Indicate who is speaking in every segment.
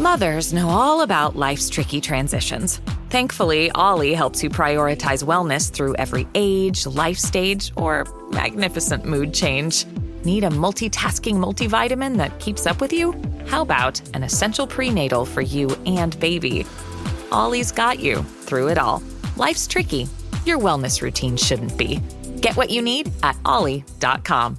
Speaker 1: Mothers know all about life's tricky transitions. Thankfully, Ollie helps you prioritize wellness through every age, life stage, or magnificent mood change. Need a multitasking multivitamin that keeps up with you? How about an essential prenatal for you and baby? Ollie's got you through it all. Life's tricky. Your wellness routine shouldn't be. Get what you need at ollie.com.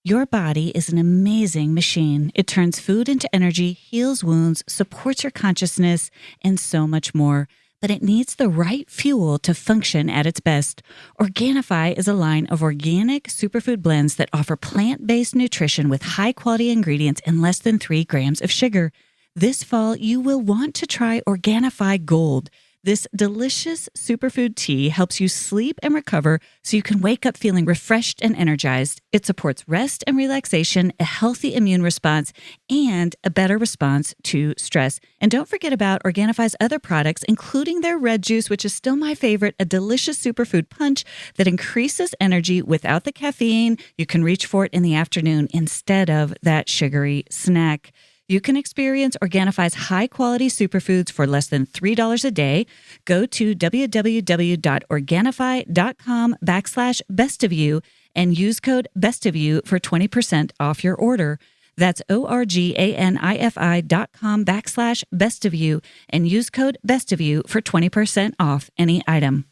Speaker 2: Your body is an amazing machine. It turns food into energy, heals wounds, supports your consciousness, and so much more. But it needs the right fuel to function at its best. Organifi is a line of organic superfood blends that offer plant-based nutrition with high-quality ingredients and less than 3 grams of sugar. This fall, you will want to try Organifi Gold. This delicious superfood tea helps you sleep and recover so you can wake up feeling refreshed and energized. It supports rest and relaxation, a healthy immune response, and a better response to stress. And don't forget about Organifi's other products, including their red juice, which is still my favorite, a delicious superfood punch that increases energy without the caffeine. You can reach for it in the afternoon instead of that sugary snack. You can experience Organifi's high-quality superfoods for less than $3 a day. Go to www.organifi.com/bestofyou and use code bestofyou for 20% off your order. That's ORGANIFI.com/bestofyou and use code bestofyou for 20% off any item.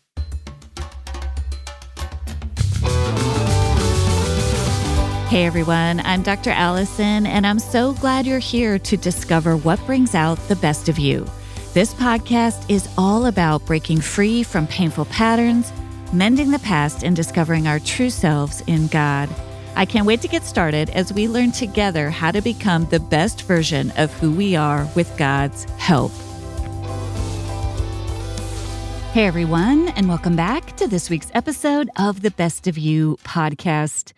Speaker 2: Hey everyone, I'm Dr. Allison, and I'm so glad you're here to discover what brings out the best of you. This podcast is all about breaking free from painful patterns, mending the past, and discovering our true selves in God. I can't wait to get started as we learn together how to become the best version of who we are with God's help. Hey everyone, and welcome back to this week's episode of the Best of You podcast.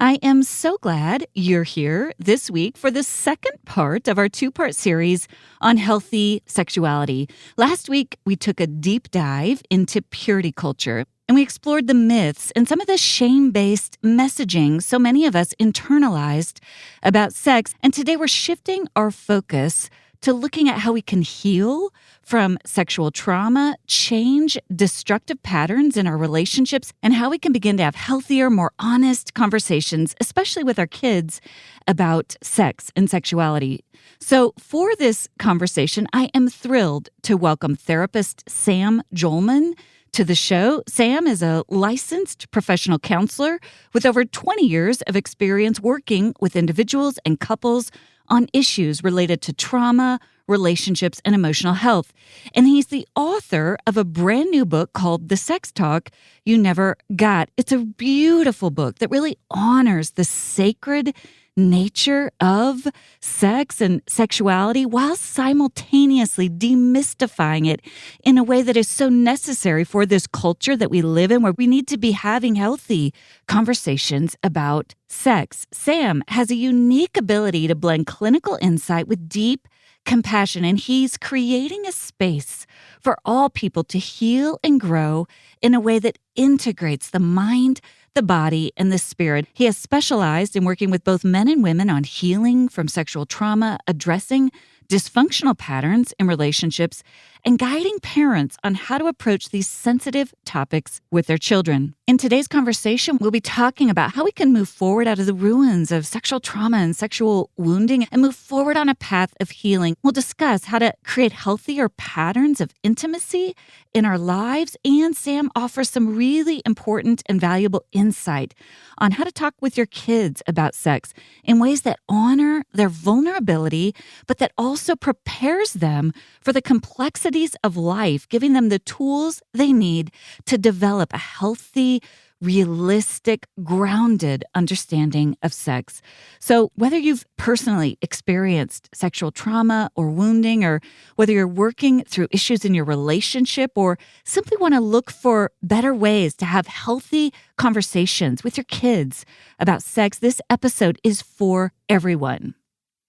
Speaker 2: I am so glad you're here this week for the second part of our 2-part series on healthy sexuality. Last week, we took a deep dive into purity culture, and we explored the myths and some of the shame-based messaging so many of us internalized about sex. And today, we're shifting our focus to looking at how we can heal from sexual trauma, change destructive patterns in our relationships, and how we can begin to have healthier, more honest conversations, especially with our kids, about sex and sexuality. So for this conversation, I am thrilled to welcome therapist Sam Jolman to the show. Sam is a licensed professional counselor with over 20 years of experience working with individuals and couples on issues related to trauma, relationships, and emotional health. And he's the author of a brand new book called The Sex Talk You Never Got. It's a beautiful book that really honors the sacred nature of sex and sexuality while simultaneously demystifying it in a way that is so necessary for this culture that we live in, where we need to be having healthy conversations about sex. Sam has a unique ability to blend clinical insight with deep compassion, and he's creating a space for all people to heal and grow in a way that integrates the mind, the body, and the spirit. He has specialized in working with both men and women on healing from sexual trauma, addressing dysfunctional patterns in relationships, and guiding parents on how to approach these sensitive topics with their children. In today's conversation, we'll be talking about how we can move forward out of the ruins of sexual trauma and sexual wounding and move forward on a path of healing. We'll discuss how to create healthier patterns of intimacy in our lives, and Sam offers some really important and valuable insight on how to talk with your kids about sex in ways that honor their vulnerability, but that also prepares them for the complexities of life, giving them the tools they need to develop a healthy, realistic, grounded understanding of sex. So whether you've personally experienced sexual trauma or wounding, or whether you're working through issues in your relationship, or simply want to look for better ways to have healthy conversations with your kids about sex, this episode is for everyone.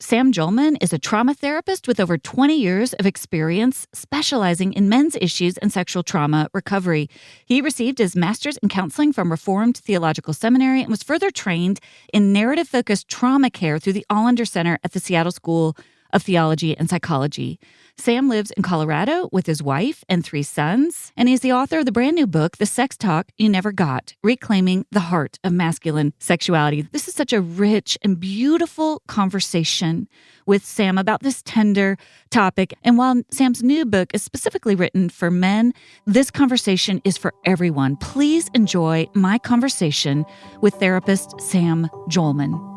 Speaker 2: Sam Jolman is a trauma therapist with over 20 years of experience specializing in men's issues and sexual trauma recovery. He received his master's in counseling from Reformed Theological Seminary and was further trained in narrative-focused trauma care through the Allender Center at the Seattle School of Theology and Psychology. Sam lives in Colorado with his wife and 3 sons, and he's the author of the brand new book, The Sex Talk You Never Got, Reclaiming the Heart of Masculine Sexuality. This is such a rich and beautiful conversation with Sam about this tender topic. And while Sam's new book is specifically written for men, this conversation is for everyone. Please enjoy my conversation with therapist Sam Jolman.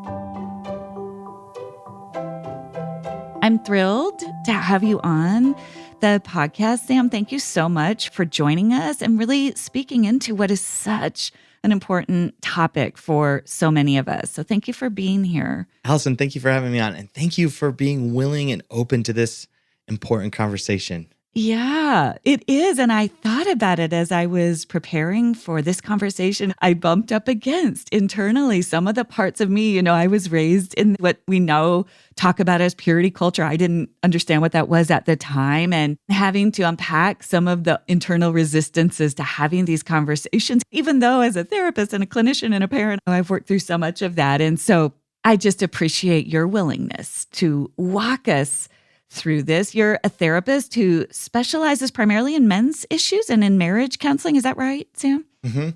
Speaker 2: I'm thrilled to have you on the podcast, Sam. Thank you so much for joining us and really speaking into what is such an important topic for so many of us. So thank you for being here.
Speaker 3: Allison, thank you for having me on. And thank you for being willing and open to this important conversation.
Speaker 2: Yeah, it is. And I thought about it as I was preparing for this conversation. I bumped up against internally some of the parts of me. I was raised in what we now talk about as purity culture. I didn't understand what that was at the time, and having to unpack some of the internal resistances to having these conversations, even though as a therapist and a clinician and a parent, I've worked through so much of that. And so I just appreciate your willingness to walk us through this. You're a therapist who specializes primarily in men's issues and in marriage counseling. Is that right, Sam?
Speaker 3: Mm-hmm.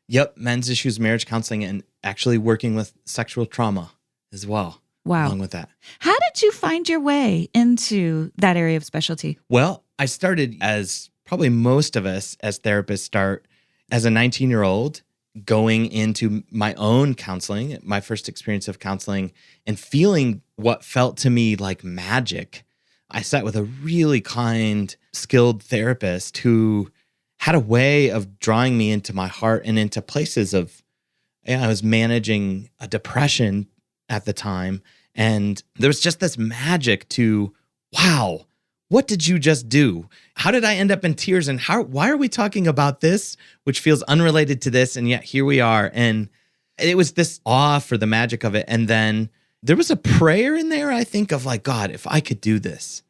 Speaker 3: Yep. Men's issues, marriage counseling, and actually working with sexual trauma as well.
Speaker 2: Wow.
Speaker 3: Along with that.
Speaker 2: How did you find your way into that area of specialty?
Speaker 3: Well, I started, as probably most of us as therapists start, as a 19-year-old going into my own counseling, my first experience of counseling, and feeling what felt to me like magic. I sat with a really kind, skilled therapist who had a way of drawing me into my heart and into places of, I was managing a depression at the time. And there was just this magic to, wow, what did you just do? How did I end up in tears? And why are we talking about this, which feels unrelated to this? And yet here we are. And it was this awe for the magic of it. And then there was a prayer in there, I think, of like, God, if I could do this,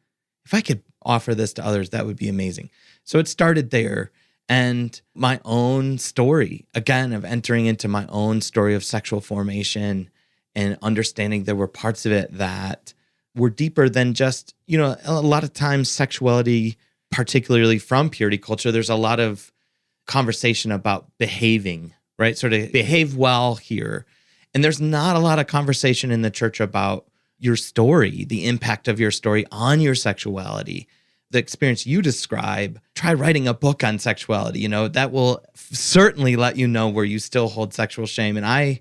Speaker 3: if I could offer this to others, that would be amazing. So it started there. And my own story, again, of entering into my own story of sexual formation and understanding there were parts of it that were deeper than just, a lot of times sexuality, particularly from purity culture, there's a lot of conversation about behaving, right? Sort of behave well here. And there's not a lot of conversation in the church about your story, the impact of your story on your sexuality. The experience you describe, try writing a book on sexuality, that will certainly let you know where you still hold sexual shame. And I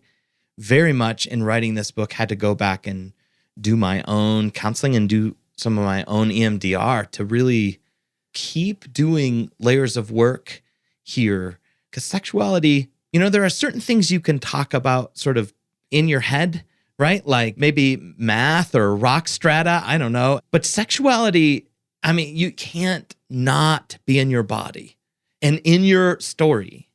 Speaker 3: very much in writing this book had to go back and do my own counseling and do some of my own EMDR to really keep doing layers of work here. Because sexuality, there are certain things you can talk about sort of in your head, right? Like maybe math or rock strata, I don't know. But sexuality, you can't not be in your body and in your story,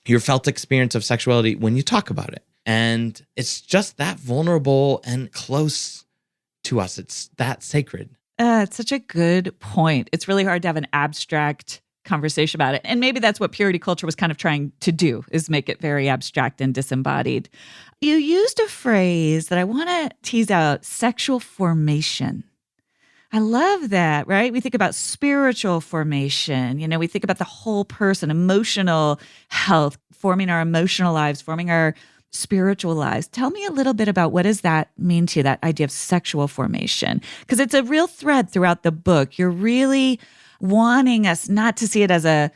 Speaker 3: your felt experience of sexuality when you talk about it. And it's just that vulnerable and close to us. It's that sacred.
Speaker 2: It's such a good point. It's really hard to have an abstract conversation about it. And maybe that's what purity culture was kind of trying to do, is make it very abstract and disembodied. You used a phrase that I want to tease out, sexual formation. I love that, right? We think about spiritual formation. We think about the whole person, emotional health, forming our emotional lives, forming our spiritual lives. Tell me a little bit about what does that mean to you, that idea of sexual formation? Because it's a real thread throughout the book. You're really wanting us not to see it as the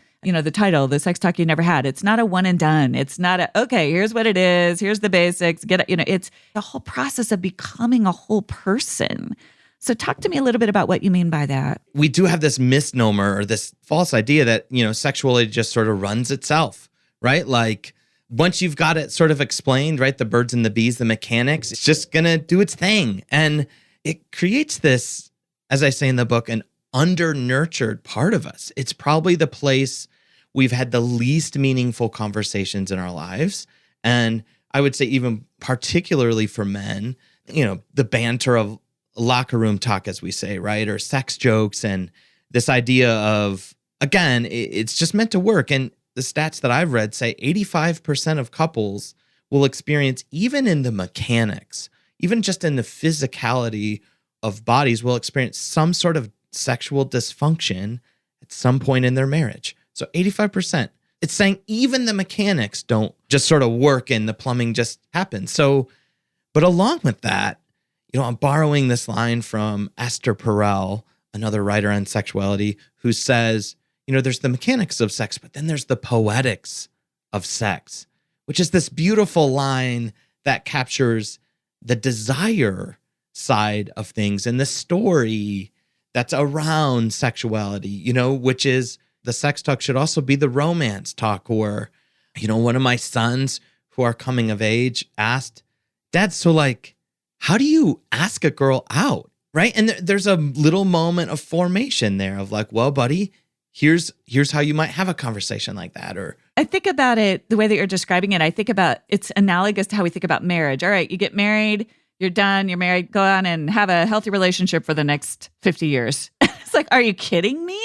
Speaker 2: title, The Sex Talk You Never Had. It's not a one and done. It's not okay, here's what it is. Here's the basics. It's the whole process of becoming a whole person. So talk to me a little bit about what you mean by that.
Speaker 3: We do have this misnomer or this false idea that, sexuality just sort of runs itself, right? Like once you've got it sort of explained, right? The birds and the bees, the mechanics, it's just going to do its thing. And it creates this, as I say in the book, an under-nurtured part of us. It's probably the place we've had the least meaningful conversations in our lives. And I would say even particularly for men, the banter of locker room talk, as we say, right? Or sex jokes and this idea of, again, it's just meant to work. And the stats that I've read say 85% of couples will experience, even in the mechanics, even just in the physicality of bodies, will experience some sort of sexual dysfunction at some point in their marriage. So 85%. It's saying even the mechanics don't just sort of work and the plumbing just happens. So, but along with that, I'm borrowing this line from Esther Perel, another writer on sexuality, who says, there's the mechanics of sex, but then there's the poetics of sex, which is this beautiful line that captures the desire side of things and the story that's around sexuality, which is the sex talk should also be the romance talk. Or, one of my sons who are coming of age asked, Dad, so how do you ask a girl out? Right. And there's a little moment of formation there of well, buddy, here's how you might have a conversation like that. Or
Speaker 2: I think about it the way that you're describing it. I think about it's analogous to how we think about marriage. All right, you get married, you're done, you're married, go on and have a healthy relationship for the next 50 years. It's are you kidding me?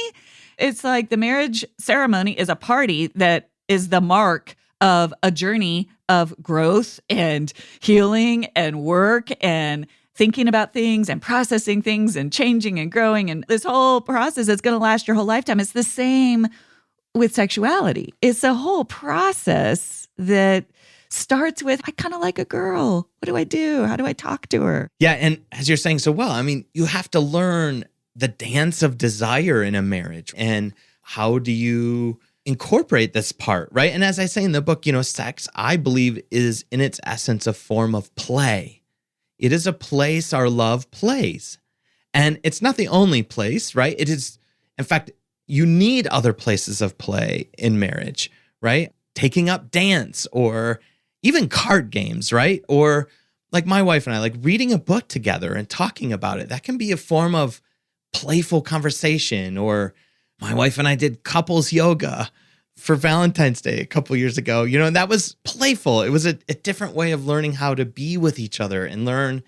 Speaker 2: It's like the marriage ceremony is a party that is the mark of a journey of growth and healing and work and thinking about things and processing things and changing and growing. And this whole process is going to last your whole lifetime. It's the same with sexuality. It's a whole process that starts with, I kind of like a girl. What do I do? How do I talk to her?
Speaker 3: Yeah. And as you're saying so well, you have to learn the dance of desire in a marriage. And how do you incorporate this part, right? And as I say in the book, sex, I believe, is in its essence a form of play. It is a place our love plays. And it's not the only place, right? It is, in fact, you need other places of play in marriage, right? Taking up dance or even card games, right? Or like my wife and I, reading a book together and talking about it. That can be a form of playful conversation. Or my wife and I did couples yoga for Valentine's Day a couple years ago, and that was playful. It was a different way of learning how to be with each other and learn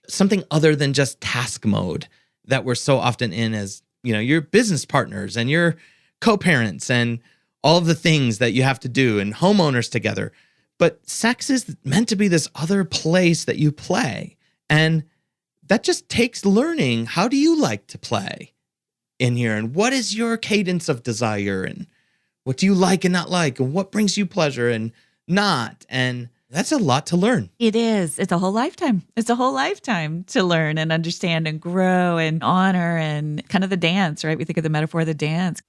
Speaker 3: something other than just task mode that we're so often in as, your business partners and your co-parents and all of the things that you have to do and homeowners together. But sex is meant to be this other place that you play. And that just takes learning. How do you like to play in here? And what is your cadence of desire? And what do you like and not like? And what brings you pleasure and not? And that's a lot to learn.
Speaker 2: It is. It's a whole lifetime. It's a whole lifetime to learn and understand and grow and honor and kind of the dance, right? We think of the metaphor of the dance.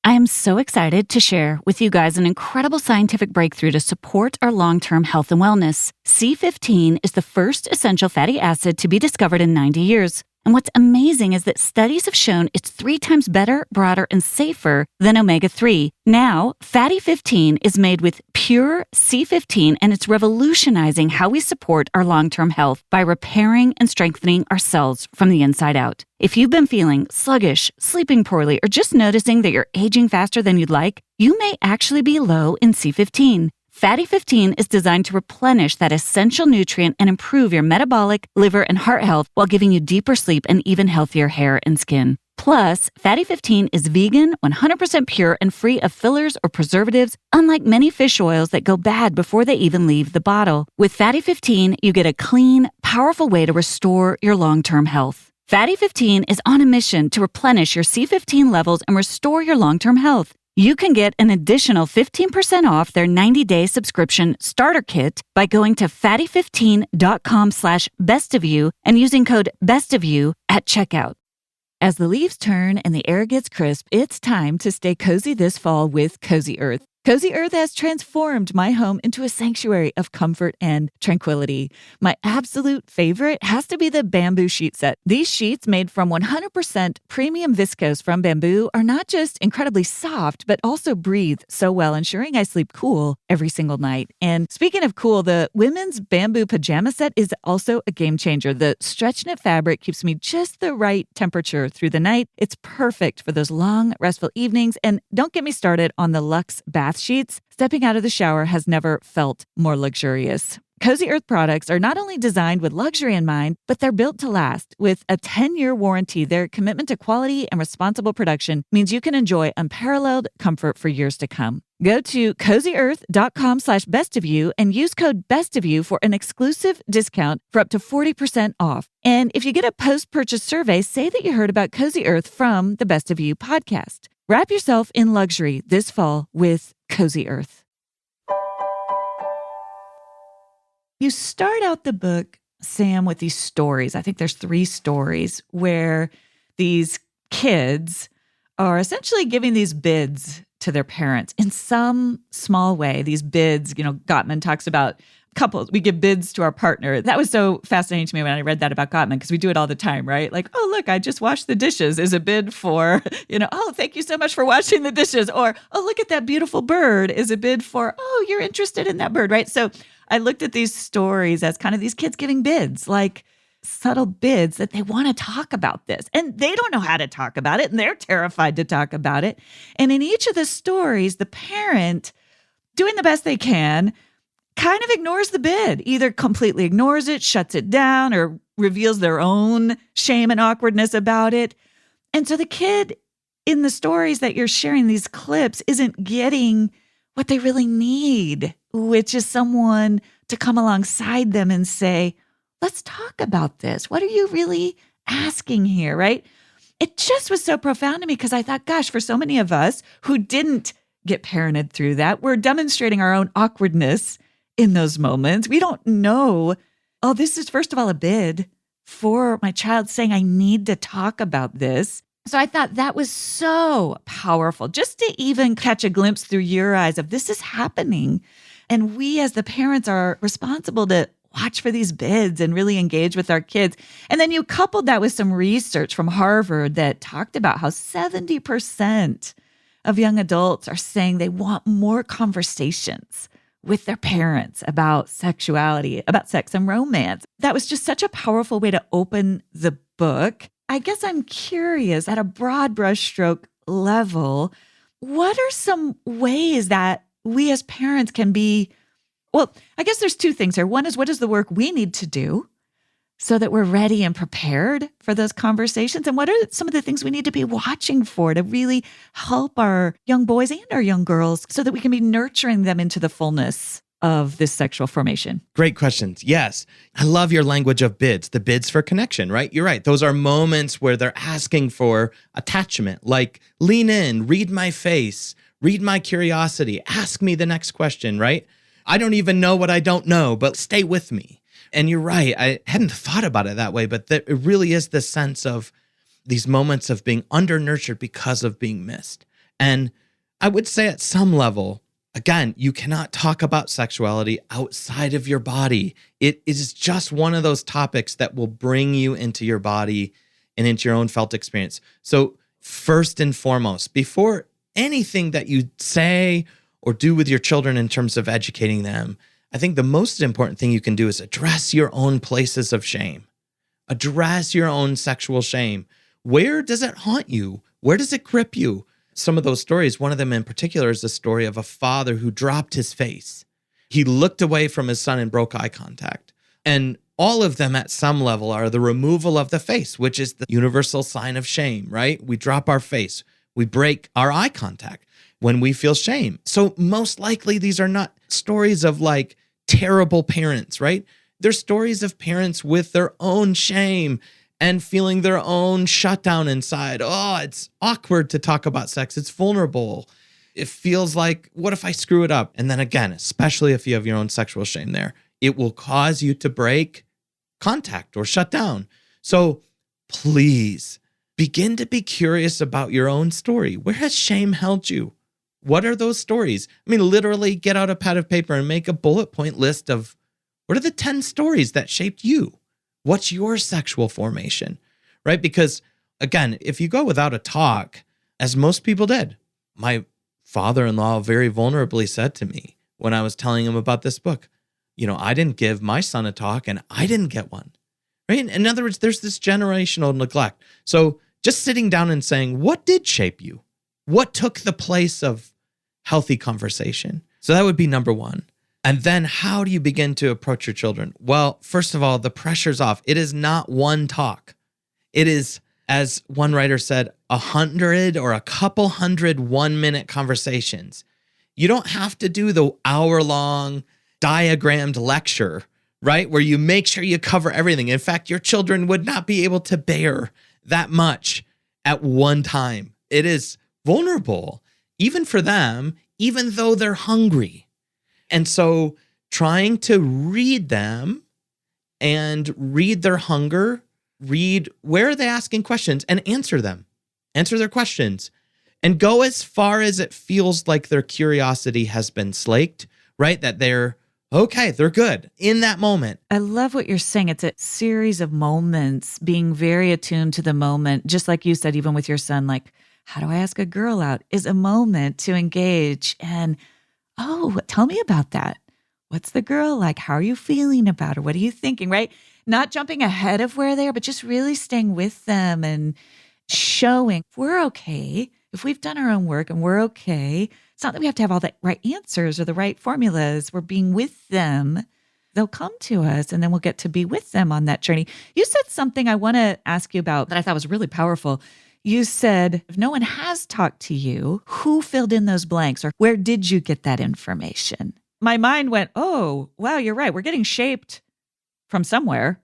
Speaker 2: I am so excited to share with you guys an incredible scientific breakthrough to support our long-term health and wellness. C15 is the first essential fatty acid to be discovered in 90 years. And what's amazing is that studies have shown it's 3 times better, broader, and safer than omega-3. Now, Fatty 15 is made with pure C15, and it's revolutionizing how we support our long-term health by repairing and strengthening our cells from the inside out. If you've been feeling sluggish, sleeping poorly, or just noticing that you're aging faster than you'd like, you may actually be low in C15. Fatty 15 is designed to replenish that essential nutrient and improve your metabolic, liver, and heart health while giving you deeper sleep and even healthier hair and skin. Plus, Fatty 15 is vegan, 100% pure, and free of fillers or preservatives, unlike many fish oils that go bad before they even leave the bottle. With Fatty 15, you get a clean, powerful way to restore your long-term health. Fatty 15 is on a mission to replenish your C15 levels and restore your long-term health. You can get an additional 15% off their 90-day subscription starter kit by going to fatty15.com/bestofyou and using code bestofyou at checkout. As the leaves turn and the air gets crisp, it's time to stay cozy this fall with Cozy Earth. Cozy Earth has transformed my home into a sanctuary of comfort and tranquility. My absolute favorite has to be the bamboo sheet set. These sheets, made from 100% premium viscose from bamboo, are not just incredibly soft, but also breathe so well, ensuring I sleep cool every single night. And speaking of cool, the women's bamboo pajama set is also a game changer. The stretch knit fabric keeps me just the right temperature through the night. It's perfect for those long, restful evenings. And don't get me started on the luxe bath sheets. Stepping out of the shower has never felt more luxurious. Cozy Earth products are not only designed with luxury in mind, but they're built to last. With a 10-year warranty, their commitment to quality and responsible production means you can enjoy unparalleled comfort for years to come. Go to cozyearth.com/bestofyou and use code bestofyou for an exclusive discount for up to 40% off. And if you get a post-purchase survey, say that you heard about Cozy Earth from the Best of You podcast. Wrap yourself in luxury this fall with Cozy Earth. You start out the book, Sam, with these stories. I think there's 3 stories where these kids are essentially giving these bids to their parents in some small way. These bids, Gottman talks about couples. We give bids to our partner. That was so fascinating to me when I read that about Gottman, because we do it all the time, right? Like, oh, look, I just washed the dishes is a bid for, oh, thank you so much for washing the dishes. Or, oh, look at that beautiful bird is a bid for, oh, you're interested in that bird, right? So I looked at these stories as kind of these kids giving bids, like subtle bids that they want to talk about this. And they don't know how to talk about it, and they're terrified to talk about it. And in each of the stories, the parent, doing the best they can, kind of ignores the bid, either completely ignores it, shuts it down, or reveals their own shame and awkwardness about it. And so the kid in the stories that you're sharing, these clips, isn't getting what they really need, which is someone to come alongside them and say, let's talk about this. What are you really asking here, right? It just was so profound to me because I thought, gosh, for so many of us who didn't get parented through that, we're demonstrating our own awkwardness in those moments. We don't know, oh, this is first of all a bid for my child saying, I need to talk about this. So I thought that was so powerful, just to even catch a glimpse through your eyes of this is happening. And we as the parents are responsible to watch for these bids and really engage with our kids. And then you coupled that with some research from Harvard that talked about how 70% of young adults are saying they want more conversations with their parents about sexuality, about sex and romance. That was just such a powerful way to open the book. I guess I'm curious, at a broad brushstroke level, what are some ways that we as parents can be, well, I guess there's 2 things here. One is, what is the work we need to do so that we're ready and prepared for those conversations? And what are some of the things we need to be watching for to really help our young boys and our young girls so that we can be nurturing them into the fullness of this sexual formation?
Speaker 3: Great questions. Yes. I love your language of bids, the bids for connection, right? You're right. Those are moments where they're asking for attachment, like lean in, read my face, read my curiosity, ask me the next question, right? I don't even know what I don't know, but stay with me. And you're right. I hadn't thought about it that way, but it really is the sense of these moments of being under-nurtured because of being missed. And I would say at some level, again, you cannot talk about sexuality outside of your body. It is just one of those topics that will bring you into your body and into your own felt experience. So first and foremost, before anything that you say or do with your children in terms of educating them, I think the most important thing you can do is address your own places of shame. Address your own sexual shame. Where does it haunt you? Where does it grip you? Some of those stories, one of them in particular is the story of a father who dropped his face. He looked away from his son and broke eye contact. And all of them at some level are the removal of the face, which is the universal sign of shame, right? We drop our face. We break our eye contact when we feel shame. So most likely these are not stories of like terrible parents, right? They're stories of parents with their own shame and feeling their own shutdown inside. Oh, it's awkward to talk about sex. It's vulnerable. It feels like, what if I screw it up? And then again, especially if you have your own sexual shame there, it will cause you to break contact or shut down. So please begin to be curious about your own story. Where has shame held you? What are those stories? I mean, literally get out a pad of paper and make a bullet point list of what are the 10 stories that shaped you? What's your sexual formation, right? Because again, if you go without a talk, as most people did, my father-in-law very vulnerably said to me when I was telling him about this book, I didn't give my son a talk and I didn't get one, right? In other words, there's this generational neglect. So just sitting down and saying, what did shape you? What took the place of healthy conversation? So that would be number one. And then how do you begin to approach your children? Well, first of all, the pressure's off. It is not one talk. It is, as one writer said, 100 or a couple hundred 1-minute conversations. You don't have to do the hour-long diagrammed lecture, right? Where you make sure you cover everything. In fact, your children would not be able to bear that much at one time. It is vulnerable, even for them, even though they're hungry. And so trying to read them and read their hunger, read where are they asking questions and answer them, answer their questions, and go as far as it feels like their curiosity has been slaked, right? That they're okay, they're good in that moment.
Speaker 2: I love what you're saying. It's a series of moments, being very attuned to the moment. Just like you said, even with your son, like, how do I ask a girl out is a moment to engage. And, oh, tell me about that. What's the girl like? How are you feeling about her? What are you thinking, right? Not jumping ahead of where they are, but just really staying with them and showing we're okay. If we've done our own work and we're okay, it's not that we have to have all the right answers or the right formulas. We're being with them. They'll come to us and then we'll get to be with them on that journey. You said something I want to ask you about that I thought was really powerful. You said, if no one has talked to you, who filled in those blanks or where did you get that information? My mind went, oh, wow, you're right. We're getting shaped from somewhere.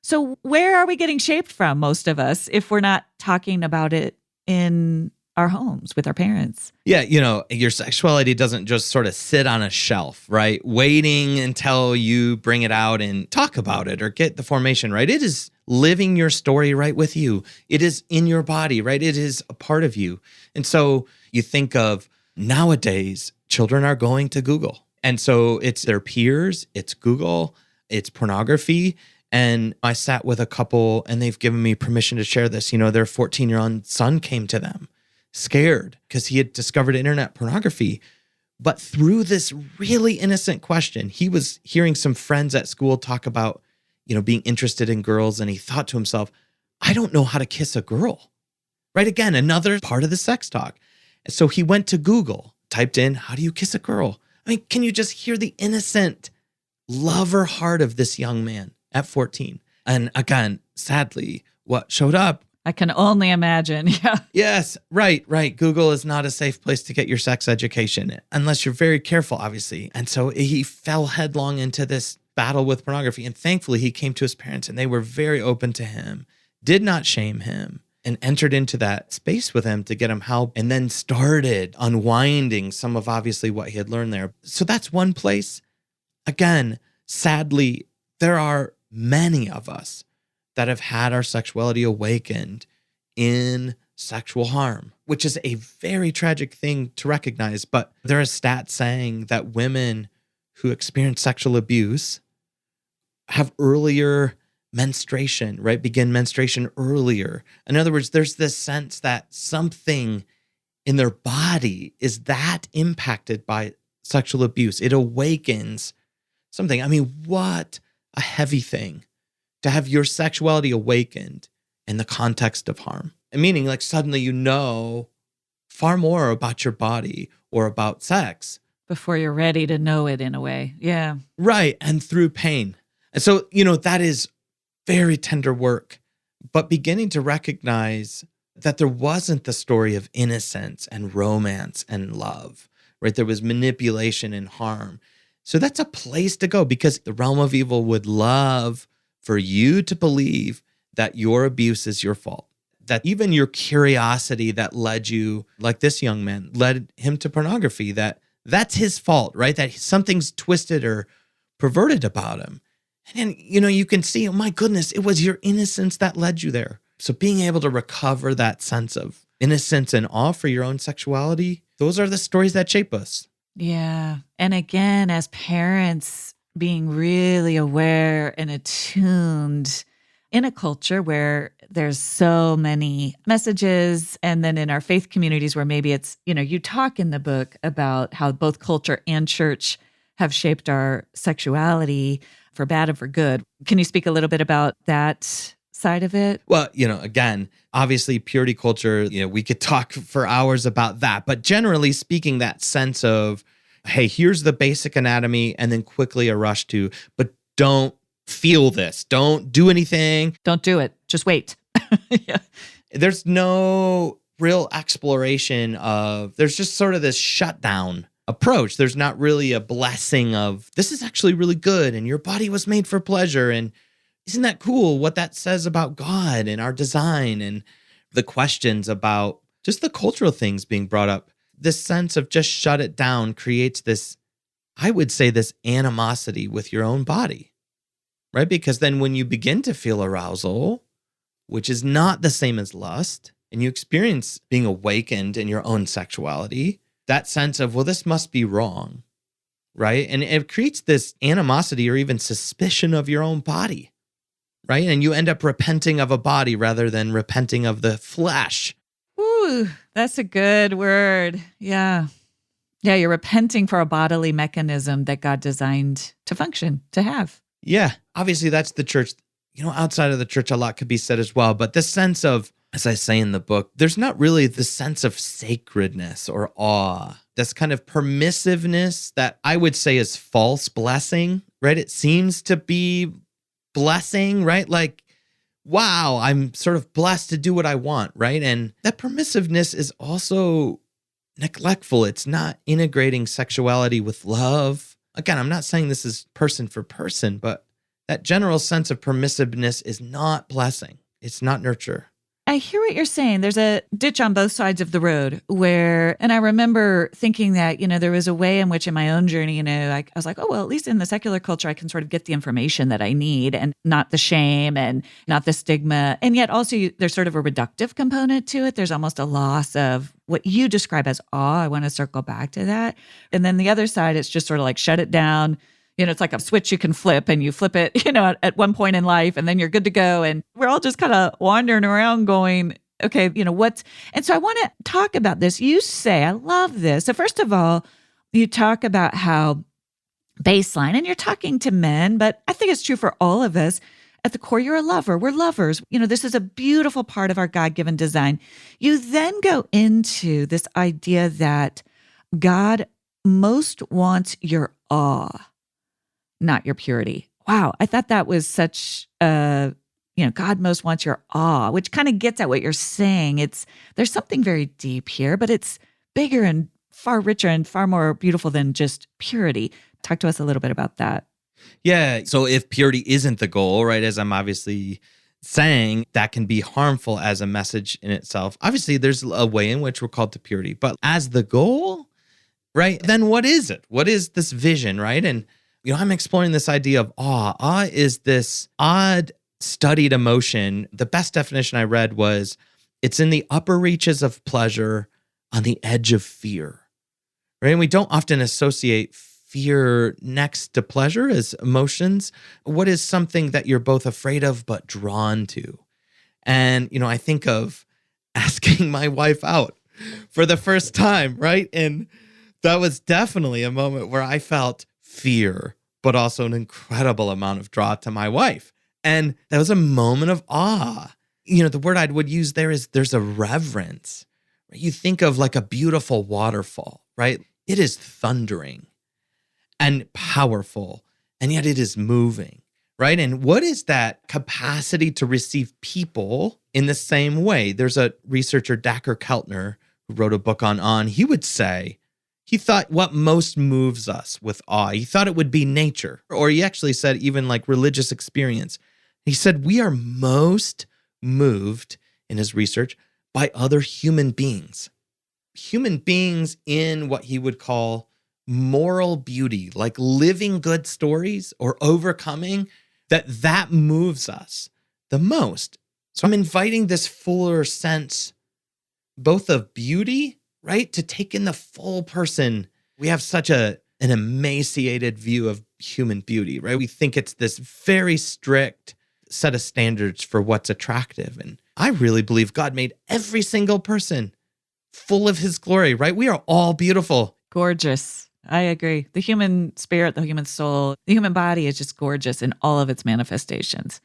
Speaker 2: So where are we getting shaped from, most of us, if we're not talking about it in our homes with our parents?
Speaker 3: Yeah, your sexuality doesn't just sort of sit on a shelf, right? Waiting until you bring it out and talk about it or get the formation, right? It is living your story right with you. It is in your body, right? It is a part of you. And so you think of nowadays, children are going to Google. And so it's their peers, it's Google, it's pornography. And I sat with a couple and they've given me permission to share this. Their 14-year-old son came to them scared because he had discovered internet pornography. But through this really innocent question, he was hearing some friends at school talk about, being interested in girls. And he thought to himself, I don't know how to kiss a girl, right? Again, another part of the sex talk. So he went to Google, typed in, how do you kiss a girl? I mean, can you just hear the innocent lover heart of this young man at 14? And again, sadly, what showed up,
Speaker 2: I can only imagine. Yeah.
Speaker 3: Yes, right. Google is not a safe place to get your sex education unless you're very careful, obviously. And so he fell headlong into this battle with pornography. And thankfully, he came to his parents and they were very open to him, did not shame him, and entered into that space with him to get him help, and then started unwinding some of obviously what he had learned there. So that's one place. Again, sadly, there are many of us that have had our sexuality awakened in sexual harm, which is a very tragic thing to recognize. But there are stats saying that women who experience sexual abuse have earlier menstruation, right? Begin menstruation earlier. In other words, there's this sense that something in their body is that impacted by sexual abuse. It awakens something. I mean, what a heavy thing to have your sexuality awakened in the context of harm. And meaning like suddenly you know far more about your body or about sex.
Speaker 2: Before you're ready to know it in a way. Yeah.
Speaker 3: Right. And through pain. And so, that is very tender work, but beginning to recognize that there wasn't the story of innocence and romance and love, right? There was manipulation and harm. So that's a place to go because the realm of evil would love for you to believe that your abuse is your fault, that even your curiosity that led you, like this young man, led him to pornography, that's his fault, right? That something's twisted or perverted about him. And then, you can see, oh my goodness, it was your innocence that led you there. So being able to recover that sense of innocence and awe for your own sexuality, those are the stories that shape us.
Speaker 2: Yeah. And again, as parents, being really aware and attuned in a culture where there's so many messages, and then in our faith communities where maybe it's, you talk in the book about how both culture and church have shaped our sexuality for bad and for good. Can you speak a little bit about that side of it?
Speaker 3: Well, again, obviously purity culture, we could talk for hours about that, but generally speaking, that sense of hey, here's the basic anatomy, and then quickly a rush to, but don't feel this. Don't do anything.
Speaker 2: Don't do it. Just wait. Yeah.
Speaker 3: There's no real exploration there's just sort of this shutdown approach. There's not really a blessing of, this is actually really good, and your body was made for pleasure. And isn't that cool what that says about God and our design and the questions about just the cultural things being brought up? This sense of just shut it down creates this, I would say, this animosity with your own body, right? Because then when you begin to feel arousal, which is not the same as lust, and you experience being awakened in your own sexuality, that sense of, well, this must be wrong, right? And it creates this animosity or even suspicion of your own body, right? And you end up repenting of a body rather than repenting of the flesh.
Speaker 2: Ooh, that's a good word. Yeah. Yeah, you're repenting for a bodily mechanism that God designed to function, to have.
Speaker 3: Yeah, obviously that's the church. Outside of the church, a lot could be said as well. But this sense of, as I say in the book, there's not really the sense of sacredness or awe. This kind of permissiveness that I would say is false blessing, right? It seems to be blessing, right? Like, wow, I'm sort of blessed to do what I want, right? And that permissiveness is also neglectful. It's not integrating sexuality with love. Again, I'm not saying this is person for person, but that general sense of permissiveness is not blessing. It's not nurture.
Speaker 2: I hear what you're saying. There's a ditch on both sides of the road and I remember thinking that, there was a way in which in my own journey, I was like, oh, well, at least in the secular culture, I can sort of get the information that I need and not the shame and not the stigma. And yet also there's sort of a reductive component to it. There's almost a loss of what you describe as awe. I want to circle back to that. And then the other side, it's just sort of like shut it down. It's like a switch you can flip and you flip it, at one point in life and then you're good to go. And we're all just kind of wandering around going, okay, and so I want to talk about this. You say, I love this. So first of all, you talk about how baseline, and you're talking to men, but I think it's true for all of us. At the core, you're a lover. We're lovers. This is a beautiful part of our God-given design. You then go into this idea that God most wants your awe, not your purity. Wow. I thought that was such God most wants your awe, which kind of gets at what you're saying. There's something very deep here, but it's bigger and far richer and far more beautiful than just purity. Talk to us a little bit about that.
Speaker 3: Yeah. So if purity isn't the goal, right, as I'm obviously saying, that can be harmful as a message in itself. Obviously, there's a way in which we're called to purity, but as the goal, right, then what is it? What is this vision, right? And I'm exploring this idea of awe. Awe is this odd studied emotion. The best definition I read was, it's in the upper reaches of pleasure on the edge of fear, right? And we don't often associate fear next to pleasure as emotions. What is something that you're both afraid of but drawn to? And, I think of asking my wife out for the first time, right? And that was definitely a moment where I felt fear, but also an incredible amount of draw to my wife. And that was a moment of awe. The word I would use there is there's a reverence. Right? You think of like a beautiful waterfall, right? It is thundering and powerful, and yet it is moving, right? And what is that capacity to receive people in the same way? There's a researcher, Dacher Keltner, who wrote a book on. He would say, he thought what most moves us with awe, he thought it would be nature, or he actually said even like religious experience. He said we are most moved in his research by other human beings in what he would call moral beauty, like living good stories or overcoming, that moves us the most. So I'm inviting this fuller sense, both of beauty, right? To take in the full person. We have such an emaciated view of human beauty, right? We think it's this very strict set of standards for what's attractive. And I really believe God made every single person full of his glory, right? We are all beautiful.
Speaker 2: Gorgeous. I agree. The human spirit, the human soul, the human body is just gorgeous in all of its manifestations.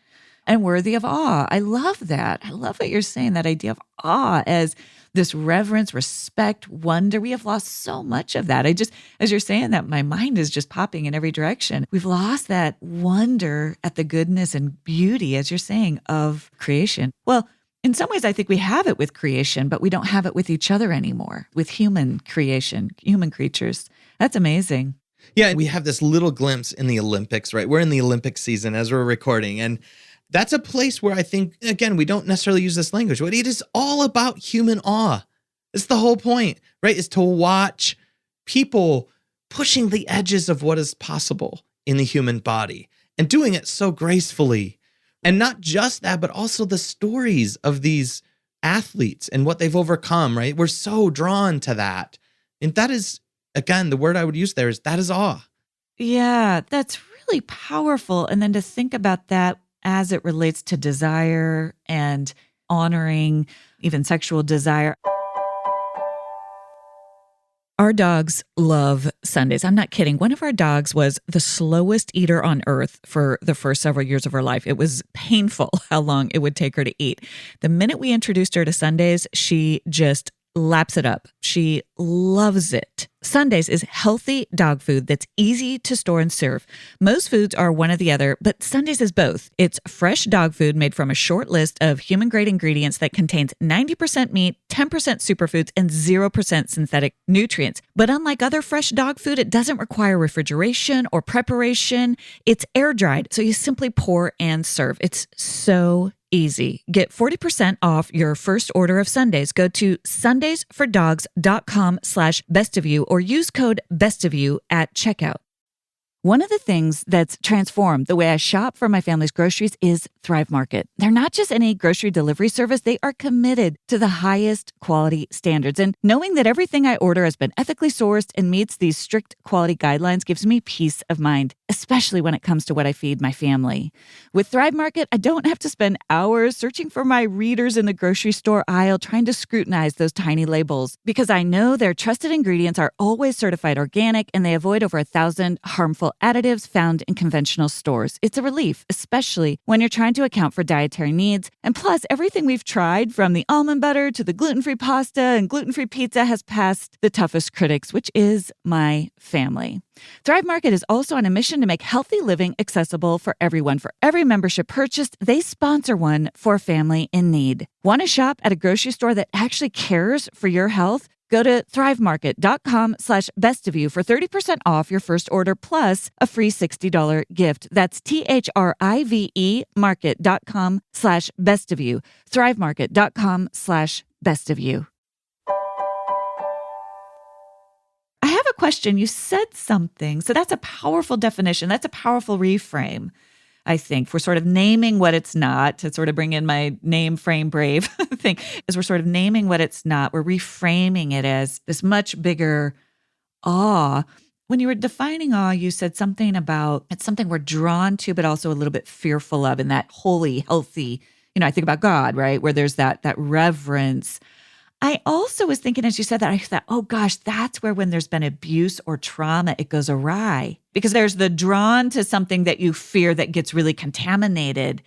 Speaker 2: and worthy of awe. I love that. I love what you're saying, that idea of awe as this reverence, respect, wonder. We have lost so much of that. As you're saying that, my mind is just popping in every direction. We've lost that wonder at the goodness and beauty, as you're saying, of creation. Well, in some ways, I think we have it with creation, but we don't have it with each other anymore, with human creation, human creatures. That's amazing.
Speaker 3: Yeah, we have this little glimpse in the Olympics, right? We're in the Olympic season as we're recording, and that's a place where I think, again, we don't necessarily use this language, but it is all about human awe. It's the whole point, right? Is to watch people pushing the edges of what is possible in the human body and doing it so gracefully. And not just that, but also the stories of these athletes and what they've overcome, right? We're so drawn to that. And that is, again, the word I would use there is that is awe.
Speaker 2: Yeah, that's really powerful. And then to think about that as it relates to desire and honoring even sexual desire. Our dogs love Sundays. I'm not kidding. One of our dogs was the slowest eater on earth for the first several years of her life. It was painful how long it would take her to eat. The minute we introduced her to Sundays, she just laps it up. She loves it. Sundays is healthy dog food that's easy to store and serve. Most foods are one or the other, but Sundays is both. It's fresh dog food made from a short list of human-grade ingredients that contains 90% meat, 10% superfoods, and 0% synthetic nutrients. But unlike other fresh dog food, it doesn't require refrigeration or preparation. It's air-dried, so you simply pour and serve. It's so easy. Get 40% off your first order of Sundays. Go to sundaysfordogs.com/bestofyou or use code bestofyou at checkout. One of the things that's transformed the way I shop for my family's groceries is Thrive Market. They're not just any grocery delivery service. They are committed to the highest quality standards. And knowing that everything I order has been ethically sourced and meets these strict quality guidelines gives me peace of mind, especially when it comes to what I feed my family. With Thrive Market, I don't have to spend hours searching for my readers in the grocery store aisle trying to scrutinize those tiny labels, because I know their trusted ingredients are always certified organic and they avoid over 1,000 harmful additives found in conventional stores. It's a relief, especially when you're trying to account for dietary needs. And plus, everything we've tried, from the almond butter to the gluten-free pasta and gluten-free pizza, has passed the toughest critics, which is my family. Thrive Market is also on a mission to make healthy living accessible for everyone. For every membership purchased, they sponsor one for a family in need. Want to shop at a grocery store that actually cares for your health? Go to thrivemarket.com/bestofyou for 30% off your first order plus a free $60 gift. That's THRIVE market.com/bestofyou. thrivemarket.com/bestofyou. I have a question. You said something. So that's a powerful definition. That's a powerful reframe, I think, for sort of naming what it's not, to sort of bring in my name, frame, brave thing, as we're sort of naming what it's not. We're reframing it as this much bigger awe. When you were defining awe, you said something about it's something we're drawn to, but also a little bit fearful of, in that holy, healthy, I think about God, right? Where there's that reverence. I also was thinking, as you said that, I thought, oh gosh, that's where, when there's been abuse or trauma, it goes awry. Because there's the drawn to something that you fear that gets really contaminated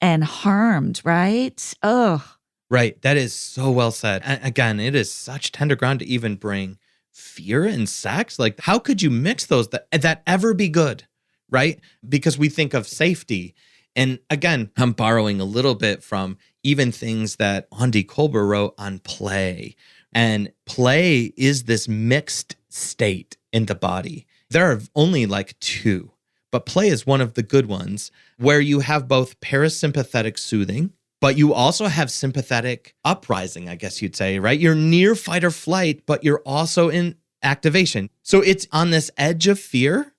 Speaker 2: and harmed, right? Oh.
Speaker 3: Right. That is so well said. And again, it is such tender ground to even bring fear and sex. Like, how could you mix those that ever be good, right? Because we think of safety. And again, I'm borrowing a little bit from even things that Andy Kolber wrote on play. And play is this mixed state in the body. There are only like two, but play is one of the good ones, where you have both parasympathetic soothing, but you also have sympathetic uprising, I guess you'd say, right? You're near fight or flight, but you're also in activation. So it's on this edge of fear.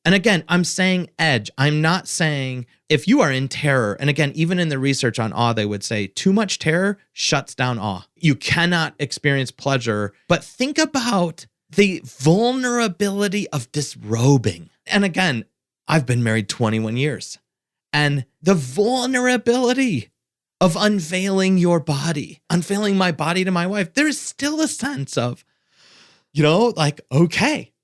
Speaker 3: And again, I'm saying edge. I'm not saying if you are in terror. And again, even in the research on awe, they would say too much terror shuts down awe. You cannot experience pleasure. But think about the vulnerability of disrobing. And again, I've been married 21 years. And the vulnerability of unveiling your body, unveiling my body to my wife, there is still a sense of, like, okay,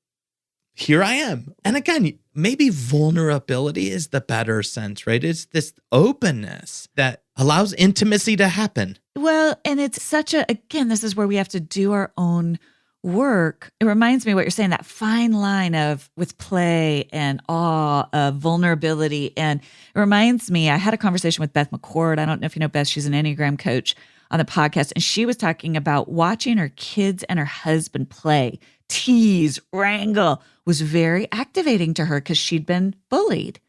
Speaker 3: here I am. And again, maybe vulnerability is the better sense, right? It's this openness that allows intimacy to happen.
Speaker 2: Well, and it's again, this is where we have to do our own work. It reminds me of what you're saying, that fine line with play and awe, of vulnerability. And it reminds me, I had a conversation with Beth McCord. I don't know if you know Beth, she's an Enneagram coach on the podcast. And she was talking about watching her kids and her husband play, tease, wrangle, was very activating to her because she'd been bullied.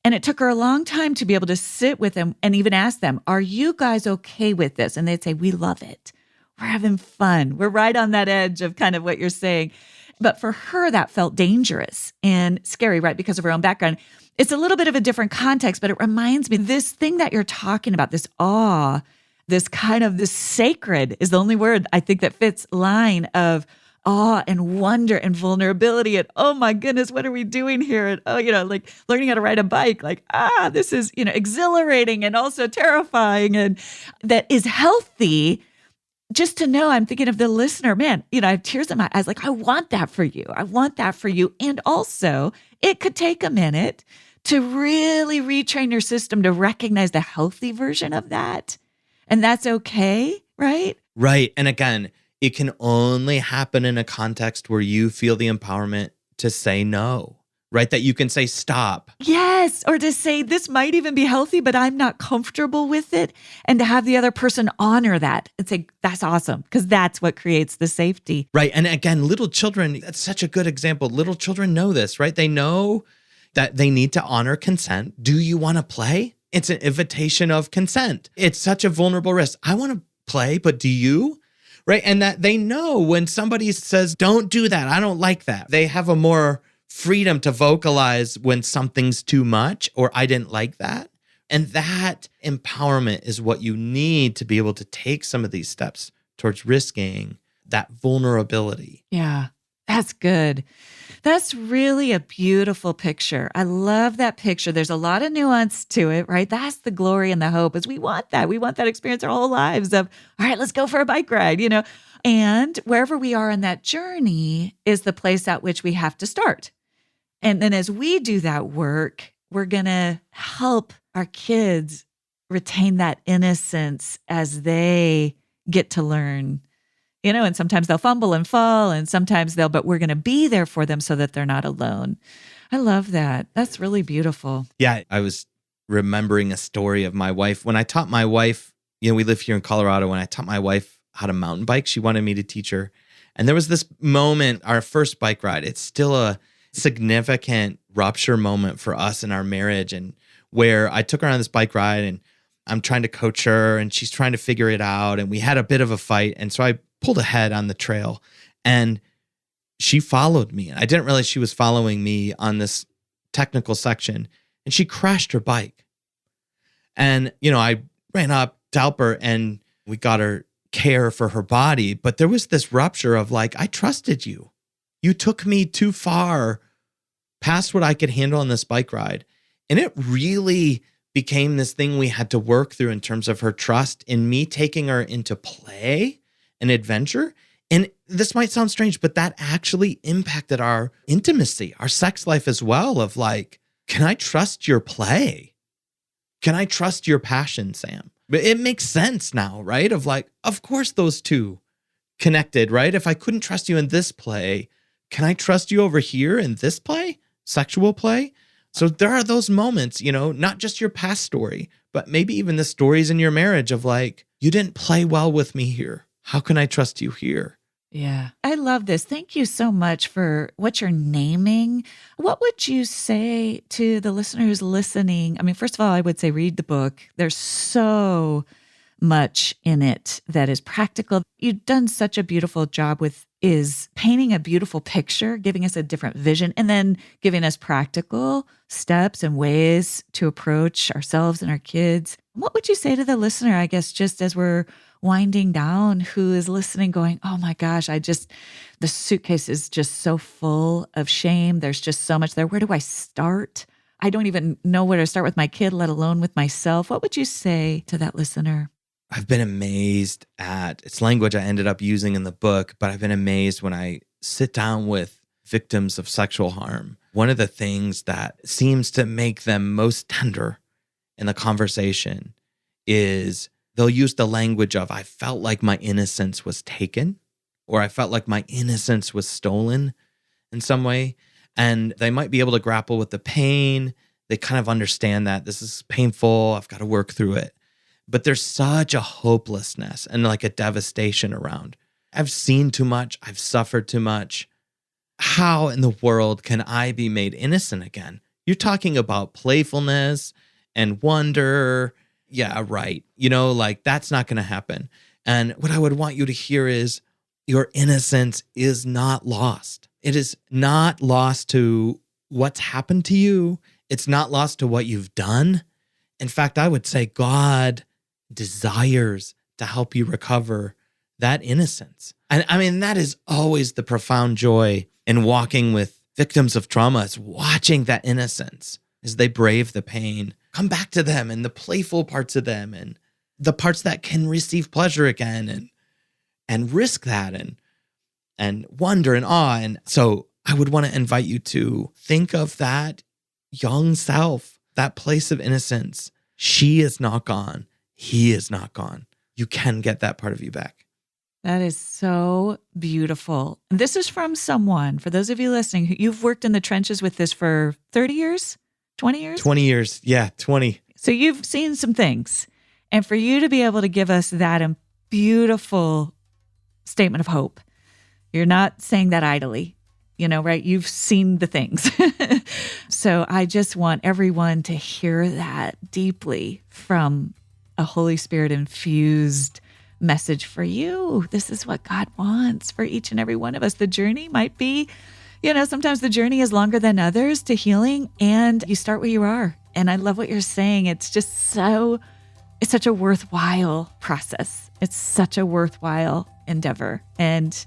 Speaker 2: And it took her a long time to be able to sit with them and even ask them, are you guys okay with this? And they'd say, we love it. We're having fun. We're right on that edge of kind of what you're saying. But for her, that felt dangerous and scary, right? Because of her own background. It's a little bit of a different context, but it reminds me, this thing that you're talking about, this awe, this sacred is the only word I think that fits line of awe and wonder and vulnerability and, oh my goodness, what are we doing here? And, like learning how to ride a bike, this is, exhilarating and also terrifying, and that is healthy. Just to know, I'm thinking of the listener, man, I have tears in my eyes. I want that for you. I want that for you. And also it could take a minute to really retrain your system to recognize the healthy version of that. And that's okay, right?
Speaker 3: Right. And again, it can only happen in a context where you feel the empowerment to say no, right? That you can say stop.
Speaker 2: Yes. Or to say this might even be healthy, but I'm not comfortable with it. And to have the other person honor that and say, that's awesome, because that's what creates the safety.
Speaker 3: Right. And again, little children, that's such a good example. Little children know this, right? They know that they need to honor consent. Do you want to play? It's an invitation of consent. It's such a vulnerable risk. I want to play, but do you? Right. And that they know when somebody says, don't do that, I don't like that. They have a more freedom to vocalize when something's too much or I didn't like that. And that empowerment is what you need to be able to take some of these steps towards risking that vulnerability.
Speaker 2: Yeah, that's good. That's really a beautiful picture. I love that picture. There's a lot of nuance to it, right? That's the glory and the hope, is we want that. We want that experience our whole lives of, all right, let's go for a bike ride, And wherever we are in that journey is the place at which we have to start. And then as we do that work, we're going to help our kids retain that innocence as they get to learn. And sometimes they'll fumble and fall, and sometimes but we're going to be there for them so that they're not alone. I love that. That's really beautiful.
Speaker 3: Yeah. I was remembering a story of my wife. When I taught my wife, we live here in Colorado. When I taught my wife how to mountain bike, she wanted me to teach her. And there was this moment, our first bike ride. It's still a significant rupture moment for us in our marriage, and where I took her on this bike ride and I'm trying to coach her and she's trying to figure it out. And we had a bit of a fight. And so I pulled ahead on the trail and she followed me. And I didn't realize she was following me on this technical section, and she crashed her bike. And, I ran up to help her and we got her care for her body. But there was this rupture of I trusted you. You took me too far past what I could handle on this bike ride. And it really became this thing we had to work through in terms of her trust in me taking her into play and adventure. And this might sound strange, but that actually impacted our intimacy, our sex life as well, of can I trust your play? Can I trust your passion, Sam? But it makes sense now, right? Of course those two connected, right? If I couldn't trust you in this play, can I trust you over here in this play, sexual play? So there are those moments, not just your past story, but maybe even the stories in your marriage of you didn't play well with me here. How can I trust you here?
Speaker 2: Yeah. I love this. Thank you so much for what you're naming. What would you say to the listener who's listening? I mean, first of all, I would say read the book. There's so much in it that is practical. You've done such a beautiful job is painting a beautiful picture, giving us a different vision, and then giving us practical steps and ways to approach ourselves and our kids. What would you say to the listener, I guess, just as we're winding down, who is listening going, oh my gosh, the suitcase is just so full of shame. There's just so much there. Where do I start? I don't even know where to start with my kid, let alone with myself. What would you say to that listener?
Speaker 3: I've been amazed at, it's language I ended up using in the book, but I've been amazed when I sit down with victims of sexual harm, one of the things that seems to make them most tender in the conversation is they'll use the language of, I felt like my innocence was taken, or I felt like my innocence was stolen in some way. And they might be able to grapple with the pain. They kind of understand that this is painful. I've got to work through it. But there's such a hopelessness and like a devastation around. I've seen too much. I've suffered too much. How in the world can I be made innocent again? You're talking about playfulness and wonder. Yeah, right. Like that's not going to happen. And what I would want you to hear is your innocence is not lost. It is not lost to what's happened to you. It's not lost to what you've done. In fact, I would say God desires to help you recover that innocence. And I mean, that is always the profound joy in walking with victims of trauma, is watching that innocence as they brave the pain, come back to them and the playful parts of them and the parts that can receive pleasure again and risk that and wonder and awe. And so I would want to invite you to think of that young self, that place of innocence. She is not gone. He is not gone. You can get that part of you back.
Speaker 2: That is so beautiful. This is from someone, for those of you listening, you've worked in the trenches with this for 30 years, 20 years?
Speaker 3: 20 years. Yeah, 20.
Speaker 2: So you've seen some things. And for you to be able to give us that beautiful statement of hope, you're not saying that idly, right? You've seen the things. So I just want everyone to hear that deeply from a Holy Spirit infused message for you. This is what God wants for each and every one of us. The journey might be, sometimes the journey is longer than others to healing, and you start where you are. And I love what you're saying. It's such a worthwhile process. It's such a worthwhile endeavor, and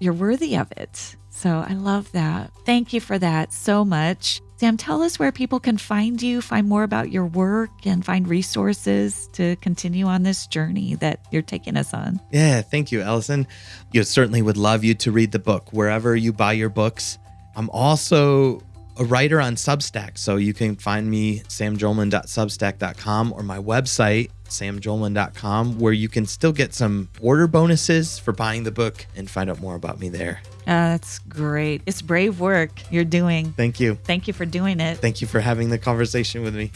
Speaker 2: you're worthy of it. So I love that. Thank you for that so much. Sam, tell us where people can find you, find more about your work, and find resources to continue on this journey that you're taking us on.
Speaker 3: Yeah, thank you, Allison. You certainly would love you to read the book wherever you buy your books. I'm also a writer on Substack, so you can find me samjolman.substack.com or my website, samjolman.com, where you can still get some order bonuses for buying the book and find out more about me there.
Speaker 2: That's great. It's brave work you're doing.
Speaker 3: Thank you.
Speaker 2: Thank you for doing it.
Speaker 3: Thank you for having the conversation with me.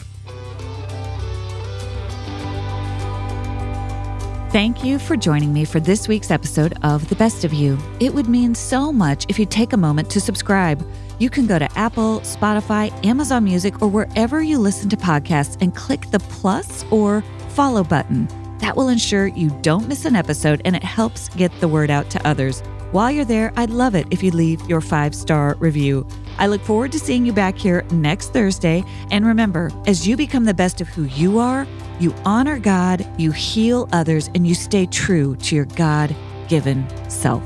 Speaker 2: Thank you for joining me for this week's episode of The Best of You. It would mean so much if you take a moment to subscribe. You can go to Apple, Spotify, Amazon Music, or wherever you listen to podcasts and click the plus or follow button. That will ensure you don't miss an episode, and it helps get the word out to others. While you're there, I'd love it if you leave your 5-star review. I look forward to seeing you back here next Thursday. And remember, as you become the best of who you are, you honor God, you heal others, and you stay true to your God-given self.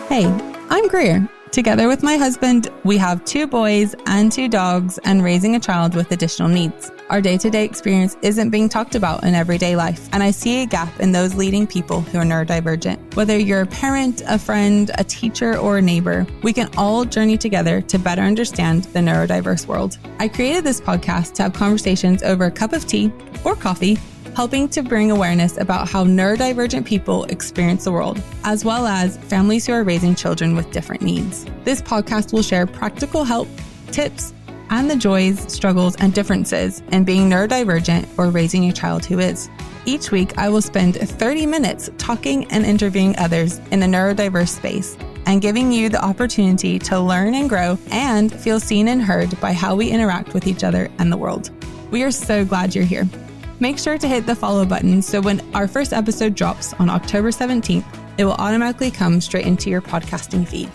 Speaker 4: Hey, I'm Greer. Together with my husband, we have 2 boys and 2 dogs and raising a child with additional needs. Our day-to-day experience isn't being talked about in everyday life, and I see a gap in those leading people who are neurodivergent. Whether you're a parent, a friend, a teacher, or a neighbor, we can all journey together to better understand the neurodiverse world. I created this podcast to have conversations over a cup of tea or coffee, helping to bring awareness about how neurodivergent people experience the world, as well as families who are raising children with different needs. This podcast will share practical help, tips, and the joys, struggles, and differences in being neurodivergent or raising a child who is. Each week, I will spend 30 minutes talking and interviewing others in the neurodiverse space and giving you the opportunity to learn and grow and feel seen and heard by how we interact with each other and the world. We are so glad you're here. Make sure to hit the follow button so when our first episode drops on October 17th, it will automatically come straight into your podcasting feed.